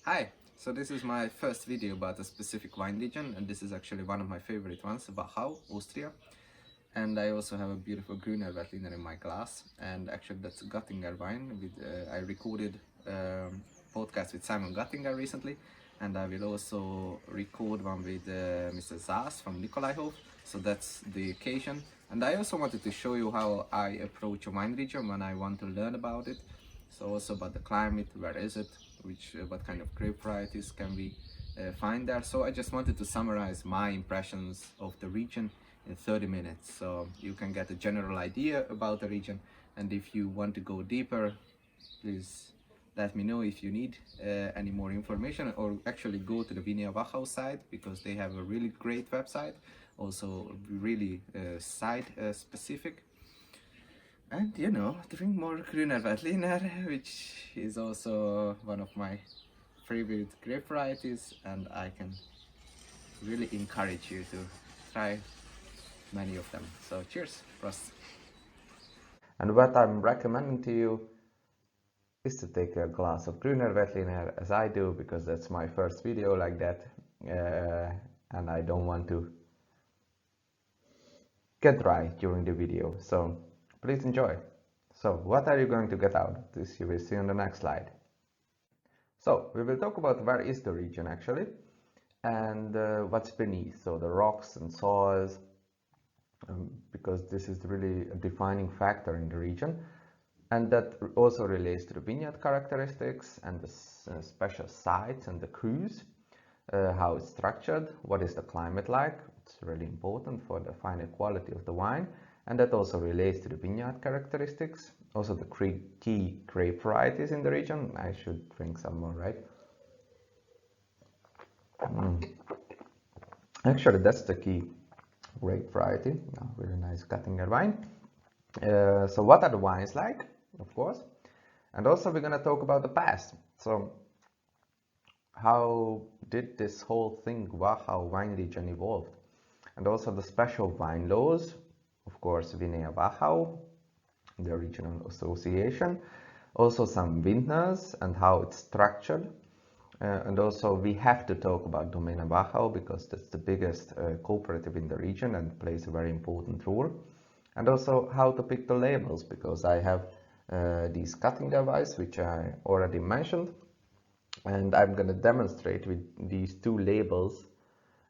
Hi, so this is my first video about a specific wine region, and this is actually one of my favorite ones, Wachau, Austria. And I also have a beautiful Grüner Veltliner in my glass, and actually that's Göttinger wine. I recorded podcast with Simon Göttinger recently, and I will also record one with Mr. Zas from Nikolaihof, so that's the occasion. And I also wanted to show you how I approach a wine region when I want to learn about it. So also about the climate, where is it, what kind of grape varieties can we find there. So I just wanted to summarize my impressions of the region in 30 minutes, so you can get a general idea about the region. And if you want to go deeper, please let me know if you need any more information, or actually go to the Vinea Wachau site, because they have a really great website, also really site specific. And drink more Grüner Veltliner, which is also one of my favorite grape varieties, and I can really encourage you to try many of them. So cheers, Prost. And what I'm recommending to you is to take a glass of Grüner Veltliner, as I do, because that's my first video like that, and I don't want to get dry during the video. So please enjoy. So what are you going to get out of this? You will see on the next slide. So we will talk about where is the region actually, and what's beneath, so the rocks and soils, because this is really a defining factor in the region. And that also relates to the vineyard characteristics and the special sites and the cruise, how it's structured, what is the climate like. It's really important for the final quality of the wine. And that also relates to the vineyard characteristics, also the key grape varieties in the region. I should drink some more, right? Actually, that's the key grape variety. Really nice Göttinger wine. So what are the wines like, of course? And also we're going to talk about the past. So how did this whole thing, Wachau wine region, evolve? And also the special wine laws, of course, Vinea Wachau, the regional association. Also some vintners and how it's structured. And also we have to talk about Vinea Wachau, because that's the biggest cooperative in the region and plays a very important role. And also how to pick the labels, because I have these cutting devices which I already mentioned, and I'm going to demonstrate with these two labels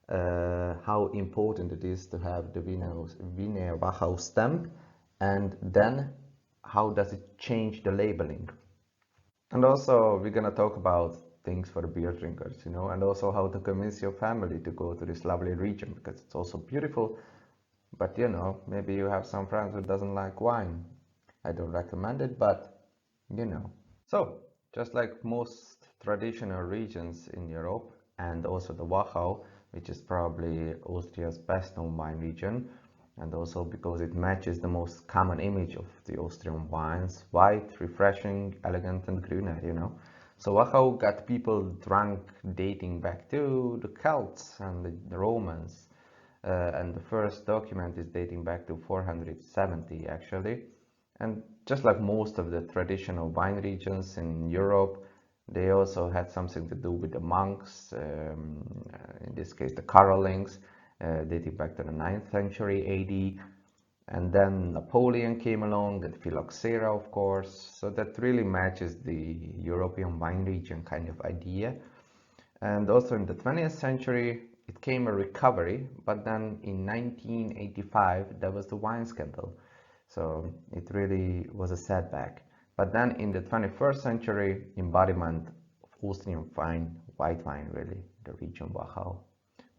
how important it is to have the Vinea Wachau stamp, and then how does it change the labeling. And also we're going to talk about things for the beer drinkers, and also how to convince your family to go to this lovely region, because it's also beautiful. But maybe you have some friends who doesn't like wine. I don't recommend it, but So, just like most traditional regions in Europe, and also the Wachau, which is probably Austria's best known wine region, and also because it matches the most common image of the Austrian wines: white, refreshing, elegant, and Grüner. So Wachau got people drunk dating back to the Celts and the Romans. And the first document is dating back to 470 actually. And just like most of the traditional wine regions in Europe, they also had something to do with the monks, in this case the Carolings, dating back to the 9th century AD. And then Napoleon came along, and phylloxera, of course. So that really matches the European wine region kind of idea. And also in the 20th century, it came a recovery, but then in 1985, there was the wine scandal. So it really was a setback. But then in the 21st century, embodiment of Austrian wine, white wine really, the region Wachau.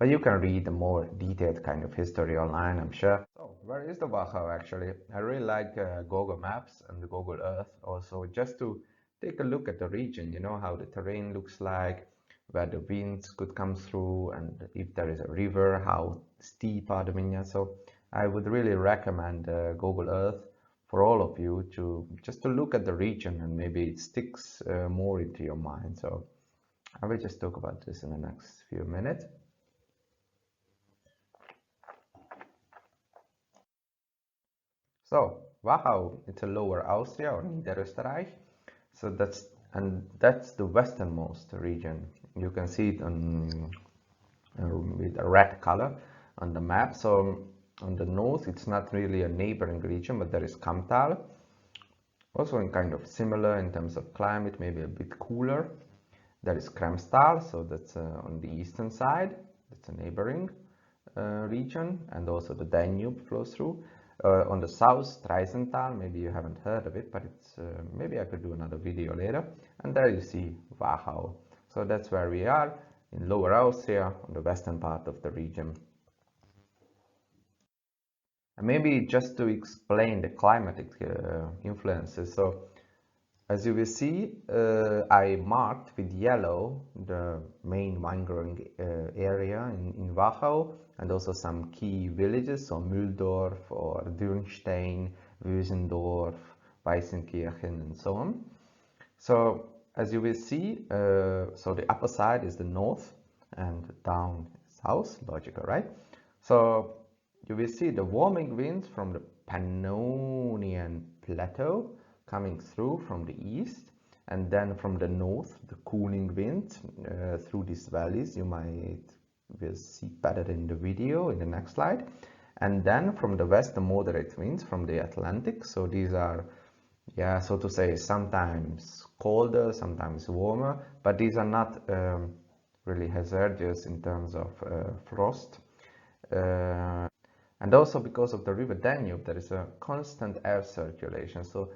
But you can read a more detailed kind of history online, I'm sure. So where is the Wachau actually? I really like Google Maps and Google Earth also, just to take a look at the region, how the terrain looks like, where the winds could come through, and if there is a river, how steep are the vineyards. So I would really recommend Google Earth for all of you to just to look at the region, and maybe it sticks more into your mind. So I will just talk about this in the next few minutes. So Wachau, it's a Lower Austria or Niederösterreich. So that's and that's the westernmost region. You can see it on with a red color on the map. So on the north, it's not really a neighboring region, but there is Kamtal, also in kind of similar in terms of climate, maybe a bit cooler. There is Kremstal, so that's on the eastern side. It's a neighboring region, and also the Danube flows through. On the south, Treisental, maybe you haven't heard of it, but it's maybe I could do another video later. And there you see Wachau. So that's where we are, in Lower Austria, on the western part of the region. And maybe just to explain the climatic influences. So as you will see, I marked with yellow the main wine growing area in Wachau, and also some key villages, so Mühldorf or Dürnstein, Wösendorf, Weißenkirchen, and so on. So as you will see, so the upper side is the north and down south, logical, right? So you will see the warming winds from the Pannonian Plateau coming through from the east, and then from the north, the cooling wind through these valleys. You might will see better in the video in the next slide. And then from the west, the moderate winds from the Atlantic. So these are, yeah, so to say, sometimes colder, sometimes warmer, but these are not really hazardous in terms of frost. And also because of the river Danube, there is a constant air circulation. So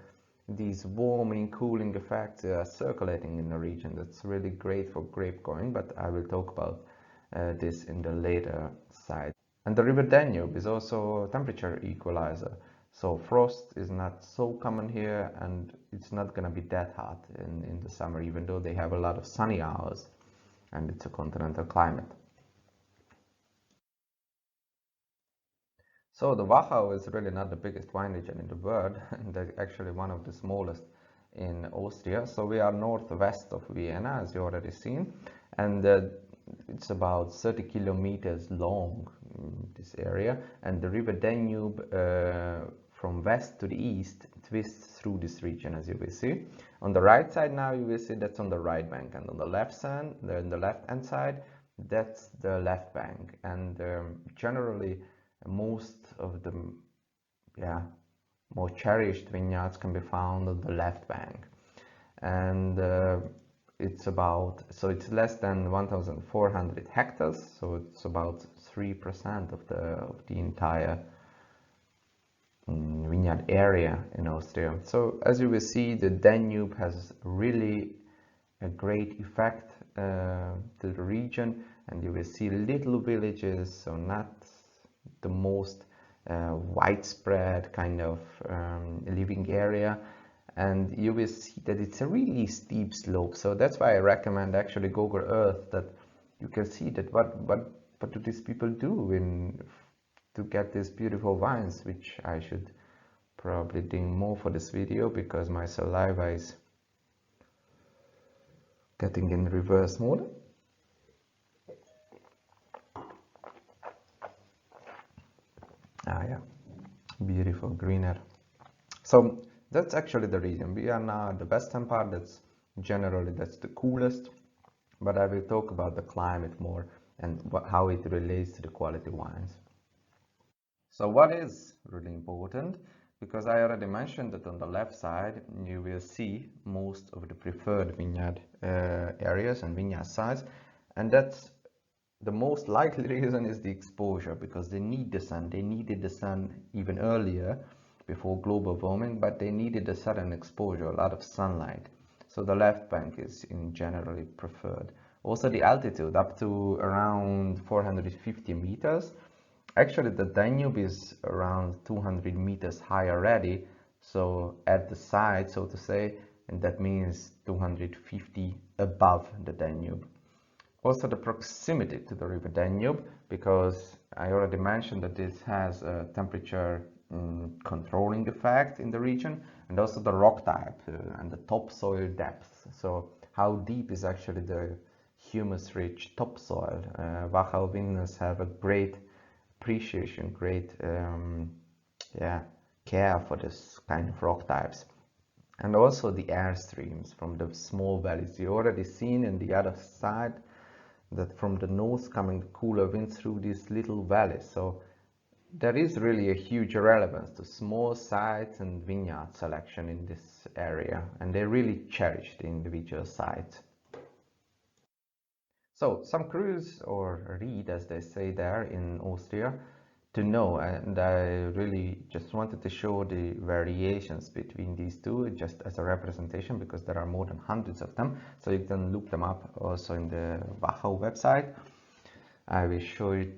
these warming, cooling effects are circulating in the region. That's really great for grape growing, but I will talk about this in the later side. And the river Danube is also a temperature equalizer. So frost is not so common here, and it's not going to be that hot in the summer, even though they have a lot of sunny hours, and it's a continental climate. So the Wachau is really not the biggest wine region in the world, and actually one of the smallest in Austria. So we are northwest of Vienna, as you already seen, and it's about 30 kilometers long, this area, and the river Danube from west to the east twists through this region, as you will see. On the right side now, you will see that's on the right bank, and on the left side, the left hand side, that's the left bank, and generally most of the more cherished vineyards can be found on the left bank, and it's less than 1,400 hectares, so it's about 3% of the entire vineyard area in Austria. So as you will see, the Danube has really a great effect to the region, and you will see little villages, so not the most widespread kind of living area, and you will see that it's a really steep slope. So that's why I recommend actually Google Earth, that you can see that what do these people do to get these beautiful wines, which I should probably do more for this video because my saliva is getting in reverse mode. Yeah, beautiful greener. So that's actually the region. We are now at the western part. That's the coolest, but I will talk about the climate more and how it relates to the quality wines. So what is really important, because I already mentioned that on the left side you will see most of the preferred vineyard areas and vineyard sites, and that's the most likely reason is the exposure, because they need the sun. They needed the sun even earlier before global warming, but they needed the sudden exposure, a lot of sunlight. So the left bank is in generally preferred. Also the altitude up to around 450 meters. Actually the Danube is around 200 meters high already, so at the side, so to say, and that means 250 above the Danube. Also the proximity to the river Danube, because I already mentioned that this has a temperature controlling effect in the region, and also the rock type and the topsoil depth. So how deep is actually the humus-rich topsoil? Wachau vineyards have a great appreciation, great care for this kind of rock types. and also the air streams from the small valleys. You already seen in the other side that from the north coming the cooler winds through these little valleys. So there is really a huge relevance to small sites and vineyard selection in this area, and they really cherish the individual sites. So some cruise or read, as they say there in Austria, to know, and I really just wanted to show the variations between these two just as a representation, because there are more than hundreds of them, so you can look them up also in the Wachau website. I will show it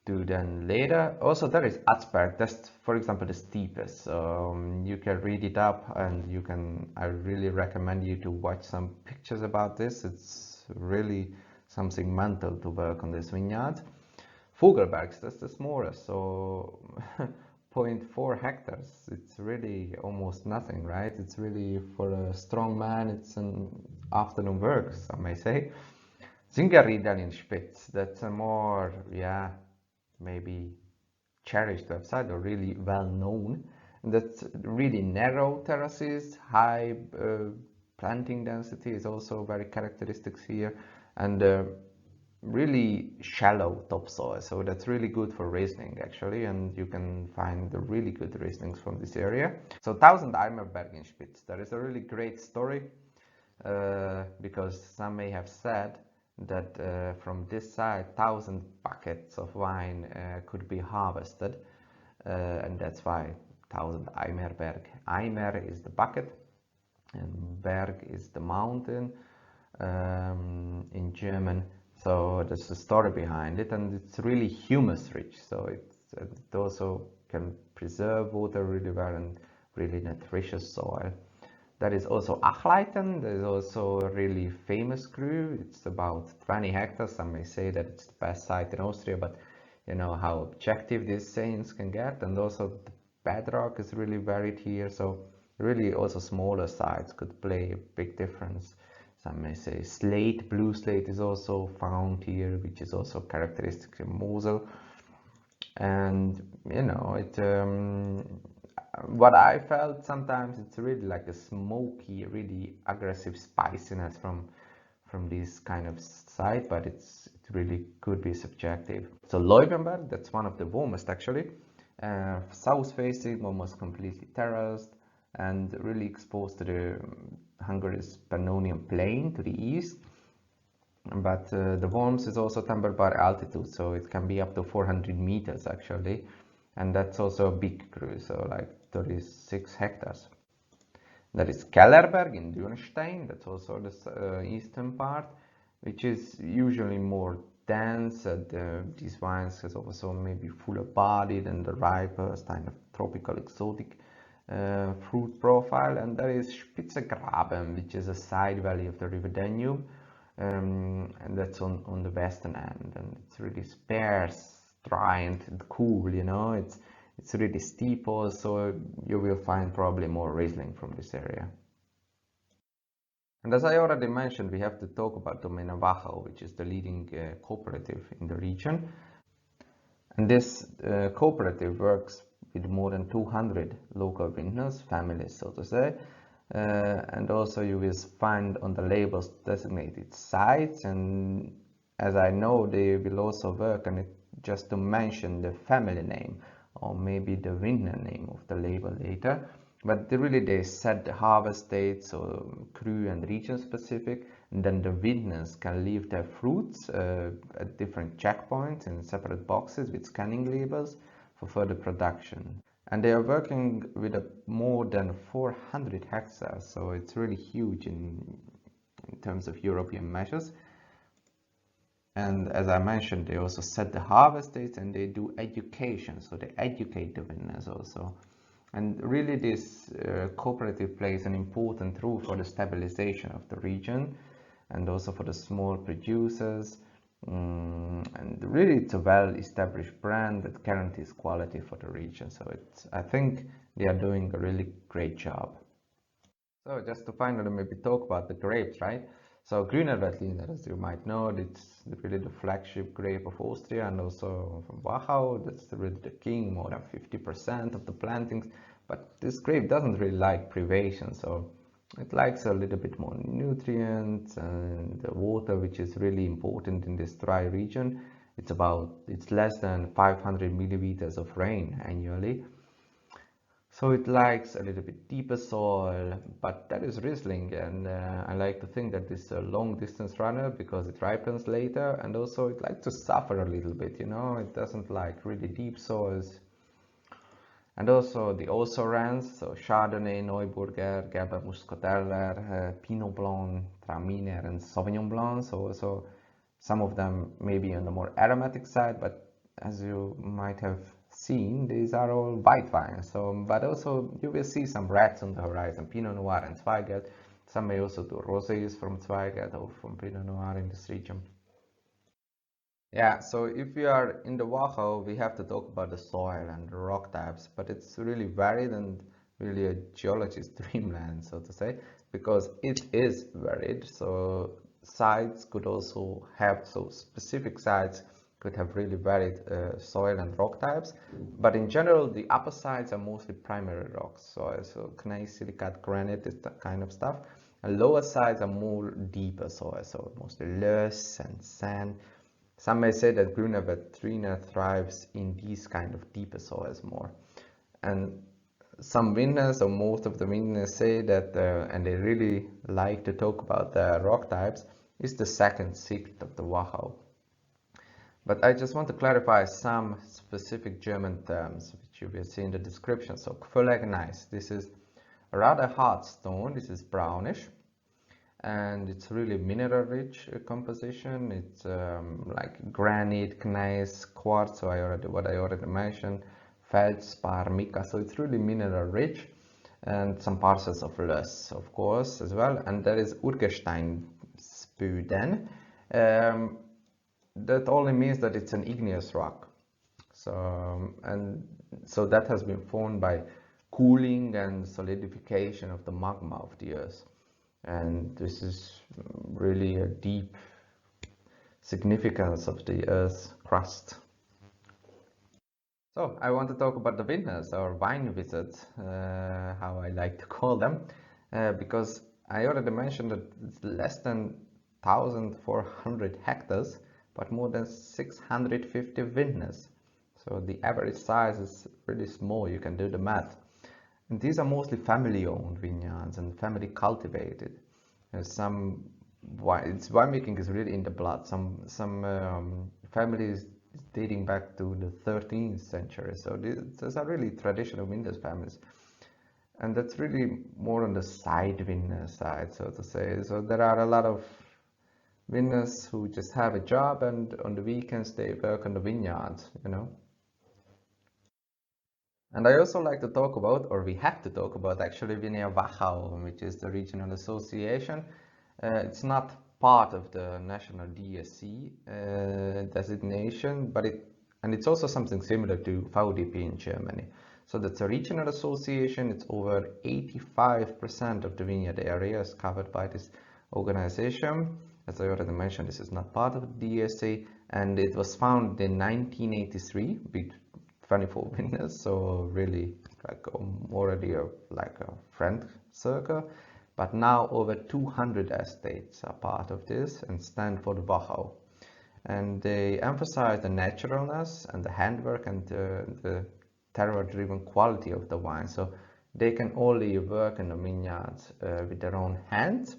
to them later. Also there is Atzberg, that's for example the steepest. You can read it up, and I really recommend you to watch some pictures about this. It's really something mental to work on this vineyard. Vogelbergs, that's the smallest, so 0.4 hectares. It's really almost nothing, right? It's really, for a strong man, it's an afternoon work, some may say. Zingerriedel in Spitz, that's a more, yeah, maybe cherished website, or really well known. And that's really narrow terraces, high planting density is also very characteristics here, and really shallow topsoil, so that's really good for Riesling actually, and you can find the really good Rieslings from this area. So 1000 Eimer Bergenspitz, there is a really great story, because some may have said that from this side 1000 buckets of wine could be harvested, and that's why 1000 Eimer Berg. Eimer is the bucket and Berg is the mountain in German. So there's a story behind it, and it's really humus rich, so it also can preserve water really well, and really nutritious soil. There is also Achleiten, there is also a really famous cru. It's about 20 hectares. Some may say that it's the best site in Austria, but you know how objective these sayings can get. And also the bedrock is really varied here, so really also smaller sites could play a big difference. Some may say slate, blue slate is also found here, which is also characteristic in Mosel. And you know, what I felt sometimes, it's really like a smoky, really aggressive spiciness from this kind of site, but it really could be subjective. So Leuvenberg, that's one of the warmest actually, south facing, almost completely terraced, and really exposed to the Hungary's Pannonian Plain to the east. But the Worms is also tempered by altitude, so it can be up to 400 meters actually, and that's also a big cru, so like 36 hectares. There is Kellerberg in Dürnstein, that's also the eastern part, which is usually more dense, and these wines has also maybe fuller bodied and the riper kind of tropical exotic fruit profile. And there is Spitzegraben, which is a side valley of the river Danube, and that's on the western end, and it's really sparse, dry and cool, you know. It's really steep also. You will find probably more Riesling from this area. And as I already mentioned, we have to talk about Vinea Wachau, which is the leading cooperative in the region. And this cooperative works with more than 200 local vintners, families so to say, and also you will find on the labels designated sites, and as I know, they will also work on it just to mention the family name or maybe the vintner name of the label later. But they set the harvest date, so cru and region specific, and then the vintners can leave their fruits at different checkpoints in separate boxes with scanning labels for further production. And they are working with more than 400 hectares, so it's really huge in terms of European measures. And as I mentioned, they also set the harvest dates, and they do education, so they educate the vintners also. And really this cooperative plays an important role for the stabilization of the region, and also for the small producers. And really it's a well-established brand that guarantees quality for the region, so I think they are doing a really great job. So just to finally maybe talk about the grapes, right? So Grüner Veltliner, as you might know, it's really the flagship grape of Austria, and also from Wachau, that's really the king, more than 50% of the plantings. But this grape doesn't really like privation, so It likes a little bit more nutrients and the water, which is really important in this dry region. It's less than 500 millimeters of rain annually. So it likes a little bit deeper soil, but that is Riesling, and I like to think that this is a long distance runner because it ripens later, and also it likes to suffer a little bit, you know, it doesn't like really deep soils. And also the Osorans, so Chardonnay, Neuburger, Gerber Muscateller, Pinot Blanc, Traminer, and Sauvignon Blanc. So some of them maybe on the more aromatic side, but as you might have seen, these are all white wines. So, but also you will see some reds on the horizon, Pinot Noir and Zweigelt. Some may also do rosés from Zweigelt or from Pinot Noir in this region. Yeah, so if we are in the Wachau, we have to talk about the soil and the rock types, but it's really varied and really a geologist's dreamland, so to say, because it is varied. So sites could also have, so specific sites could have really varied soil and rock types, but in general, the upper sides are mostly primary rocks, so gneiss, silicate, granite, is that kind of stuff. And lower sides are more deeper soil, so mostly loess and sand. Some may say that Grüne thrives in these kind of deeper soils more. And some winners, or most of the winners, say that, and they really like to talk about the rock types, is the second secret of the Wachau. But I just want to clarify some specific German terms, which you will see in the description. So, Gneis, this is a rather hard stone, this is brownish, and it's really mineral rich composition. It's like granite, gneiss, quartz, so what I already mentioned, feldspar, mica, so it's really mineral rich, and some parcels of loess, of course, as well. And there is Urgesteinsböden. That only means that it's an igneous rock. So that has been formed by cooling and solidification of the magma of the earth. And this is really a deep significance of the Earth's crust. So I want to talk about the vintners or wine wizards, how I like to call them, because I already mentioned that it's less than 1,400 hectares, but more than 650 vintners. So the average size is really small, you can do the math. And these are mostly family-owned vineyards and family-cultivated. Winemaking is really in the blood. Some families dating back to the 13th century. So these are really traditional vineyard families, and that's really more on the side vineyard side, so to say. So there are a lot of vineyards who just have a job, and on the weekends they work on the vineyards, you know. And I also like to talk about, or we have to talk about actually, Vinea Wachau, which is the regional association. It's not part of the national DSC designation, but it's also something similar to VDP in Germany. So that's a regional association. It's over 85% of the vineyard area is covered by this organization. As I already mentioned, this is not part of the DSC, and it was founded in 1983 with 24 winners, so really like already like a friend circle. But now over 200 estates are part of this and stand for the Wachau. And they emphasize the naturalness and the handwork and the terroir-driven quality of the wine. So they can only work in the vineyards with their own hands,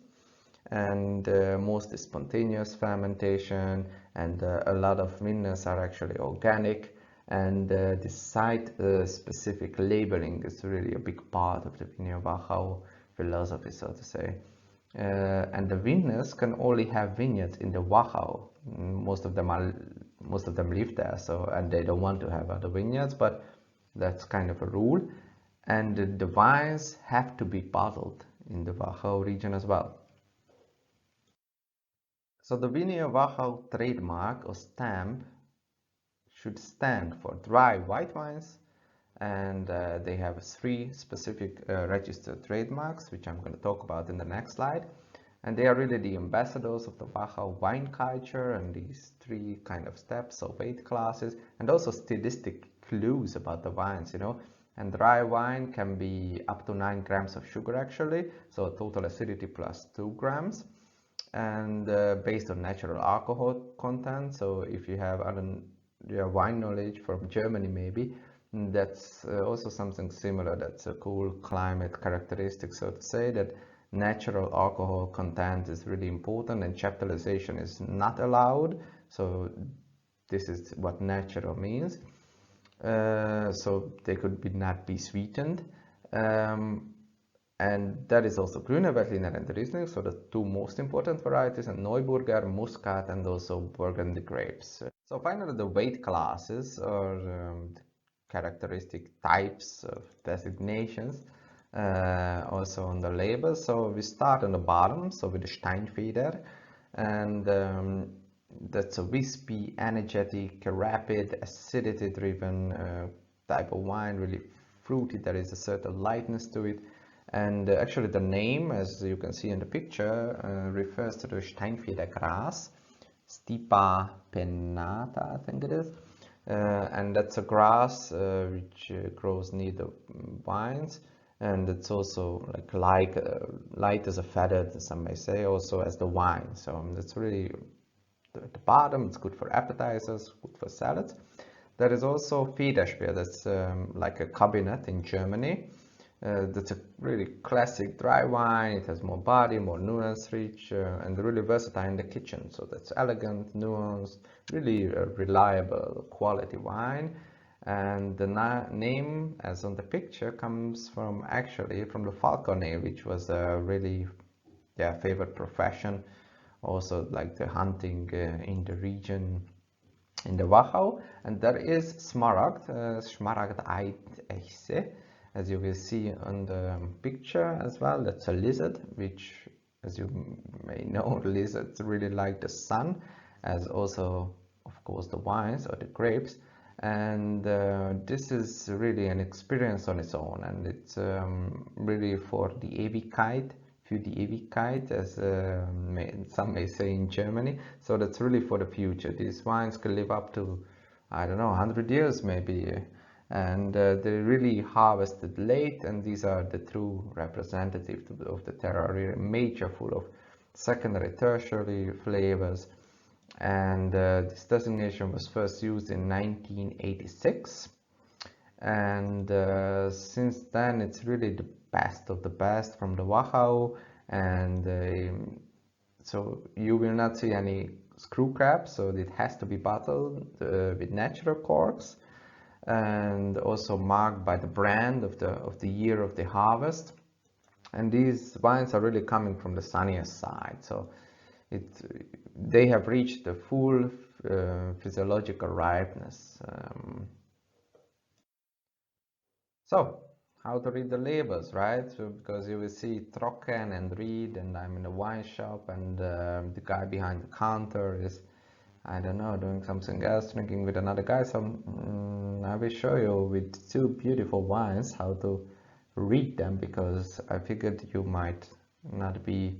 and mostly spontaneous fermentation, and a lot of vineyards are actually organic. And the site-specific labeling is really a big part of the Vinea Wachau philosophy, so to say. And the vineyards can only have vineyards in the Wachau. Most of them live there, and they don't want to have other vineyards, but that's kind of a rule. And the wines have to be bottled in the Wachau region as well. So the Vinea Wachau trademark or stamp should stand for dry white wines, and they have 3 specific registered trademarks, which I'm going to talk about in the next slide. And they are really the ambassadors of the Wachau wine culture, and these 3 kind of steps, so weight classes, and also stylistic clues about the wines, you know. And dry wine can be up to 9 grams of sugar actually, so total acidity plus 2 grams. And based on natural alcohol content, so if you have wine knowledge from Germany maybe, that's also something similar. That's a cool climate characteristic, so to say, that natural alcohol content is really important and chaptalization is not allowed. So this is what natural means. So they could not be sweetened. And that is also Grüner Veltliner and Riesling, so the two most important varieties, and Neuburger, Muscat, and also Burgundy grapes. So finally, the weight classes or characteristic types of designations also on the label. So we start on the bottom, so with the Steinfeder, and that's a wispy, energetic, rapid, acidity-driven type of wine, really fruity. There is a certain lightness to it. And actually the name, as you can see in the picture, refers to the Steinfeder grass, Stipa pennata, I think it is. And that's a grass which grows near the vines, and it's also like light as a feather, some may say, also as the wine. So that's really at the bottom. It's good for appetizers, good for salads. There is also Federspeer, that's like a cabinet in Germany. That's a really classic dry wine. It has more body, more nuance rich, and really versatile in the kitchen. So that's elegant, nuanced, really reliable quality wine. And the name, as on the picture, comes from actually from the falconer, which was a really favorite profession. Also like the hunting in the region in the Wachau. And there is Smaragd, Smaragd-Eidechse, as you will see on the picture as well. That's a lizard, which, as you may know, lizards really like the sun, as also, of course, the wines or the grapes. And this is really an experience on its own, and it's really for the Ewigkeit, für die Ewigkeit, as some may say in Germany. So that's really for the future. These wines can live up to, I don't know, 100 years maybe. And they're really harvested late, and these are the true representatives of the terroir, major full of secondary, tertiary flavors. And this designation was first used in 1986, and since then it's really the best of the best from the Wachau. And so you will not see any screw caps, so it has to be bottled with natural corks, and also marked by the brand of the year of the harvest. And these wines are really coming from the sunniest side, so they have reached the full physiological ripeness. So how to read the labels, right? So, because you will see Trocken and read, and I'm in a wine shop, and the guy behind the counter is, I don't know, doing something else, drinking with another guy. So I will show you with two beautiful wines how to read them, because I figured you might not be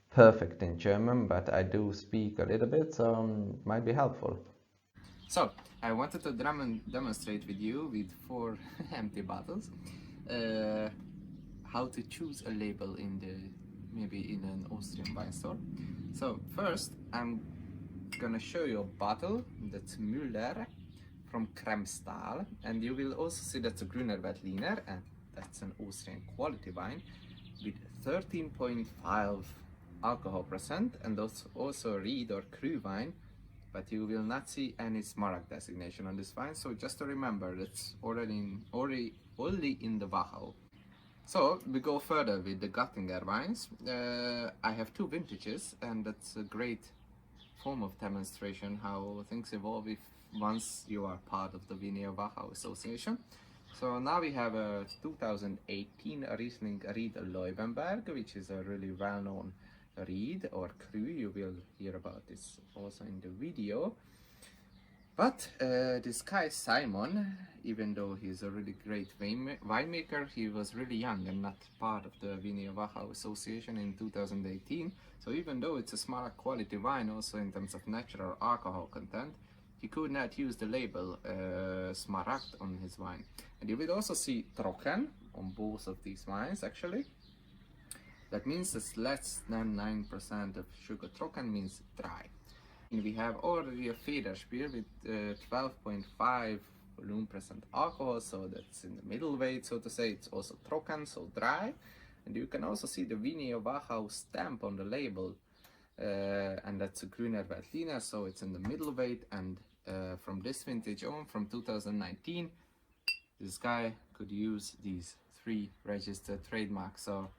perfect in German, but I do speak a little bit, so it might be helpful. So I wanted to demonstrate with you with 4 empty bottles how to choose a label in maybe in an Austrian wine store. So first I'm gonna show you a bottle that's Müller from Kremstal, and you will also see that's a Grüner Veltliner, and that's an Austrian quality wine with 13.5 alcohol percent, and also Ried or Cru wine, but you will not see any Smaragd designation on this wine. So just to remember, that's only in the Wachau. So we go further with the Göttinger wines. I have 2 vintages, and that's a great form of demonstration how things evolve once you are part of the Vinea Wachau Association. So now we have a 2018 Riesling Ried Leubenberg, which is a really well-known Ried or Cru. You will hear about this also in the video. But this guy Simon, even though he's a really great winemaker, he was really young and not part of the Vinea Wachau Association in 2018. So even though it's a smart quality wine also in terms of natural alcohol content, he could not use the label Smaragd on his wine. And you will also see Trocken on both of these wines actually. That means it's less than 9% of sugar. Trocken means dry. And we have already a Federspiel with 12.5 volume% alcohol, so that's in the middle weight, so to say. It's also Trocken, so dry. And you can also see the Vinea Wachau stamp on the label, and that's a Grüner Veltliner, so it's in the middle weight. And from this vintage on, from 2019, this guy could use these 3 registered trademarks. So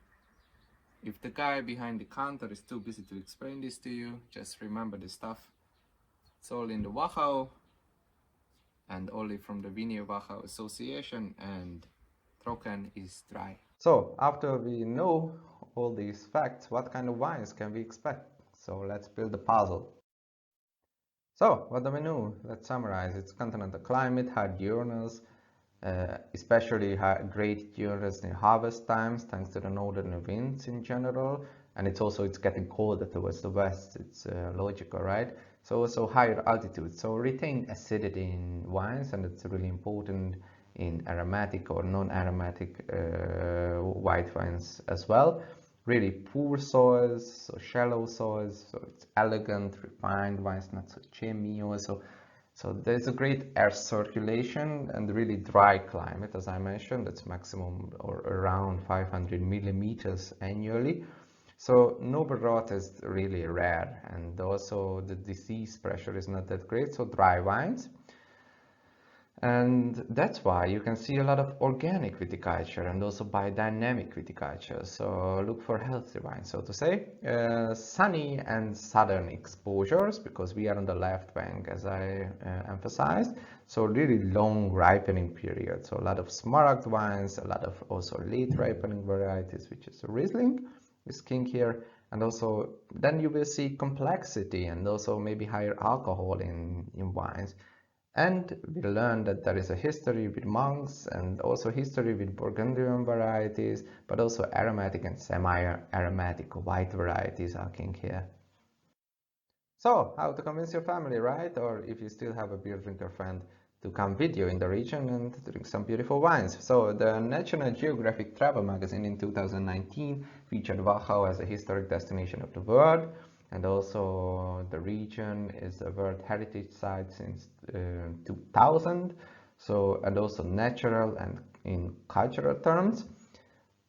if the guy behind the counter is too busy to explain this to you, just remember this stuff. It's all in the Wachau and only from the Vinea Wachau Association, and Trocken is dry. So after we know all these facts, what kind of wines can we expect? So let's build the puzzle. So what do we know? Let's summarize. It's continental climate, high diurnals, especially great diurnals in harvest times thanks to the northern winds in general, and it's getting colder towards the west. It's logical, right? So also higher altitude, so retain acidity in wines, and it's really important in aromatic or non-aromatic white wines as well. Really poor soils, so shallow soils, so it's elegant, refined wines, not so chimney also. So there's a great air circulation and really dry climate, as I mentioned. That's maximum or around 500 millimeters annually. So noble rot is really rare, and also the disease pressure is not that great, so dry wines. And that's why you can see a lot of organic viticulture and also biodynamic viticulture. So look for healthy wines, so to say. Sunny and southern exposures, because we are on the left bank, as I emphasized. So really long ripening period. So a lot of Smaragd wines, a lot of also late ripening varieties, which is Riesling is king here. And also then you will see complexity and also maybe higher alcohol in wines. And we learned that there is a history with monks and also history with Burgundian varieties, but also aromatic and semi-aromatic white varieties are king here. So, how to convince your family, right? Or if you still have a beer drinker friend, to come with you in the region and drink some beautiful wines. So, the National Geographic Travel magazine in 2019 featured Wachau as a historic destination of the world. And also the region is a World Heritage Site since 2000, so, and also natural and in cultural terms.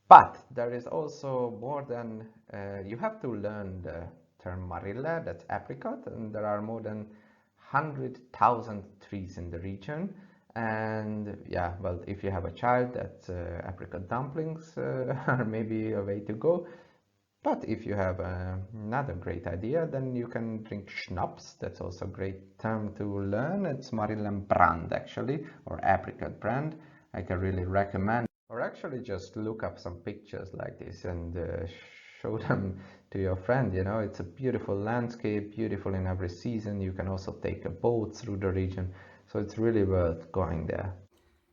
But there is also more than, you have to learn the term Marilla, that's apricot, and there are more than 100,000 trees in the region. And yeah, well, if you have a child, that's apricot dumplings are maybe a way to go. But if you have another great idea, then you can drink schnapps. That's also a great term to learn. It's Marillen brand actually, or apricot brand. I can really recommend. Or actually just look up some pictures like this and show them to your friend. You know, it's a beautiful landscape, beautiful in every season. You can also take a boat through the region. So it's really worth going there.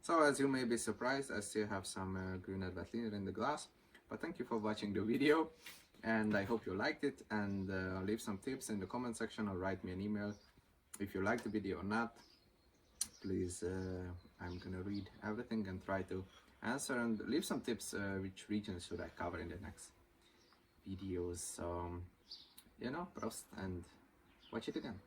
So as you may be surprised, I still have some Grüner Veltliner in the glass. But thank you for watching the video, and I hope you liked it, and leave some tips in the comment section or write me an email if you like the video or not. Please, I'm gonna read everything and try to answer, and leave some tips which regions should I cover in the next videos. So, you know, Prost, and watch it again.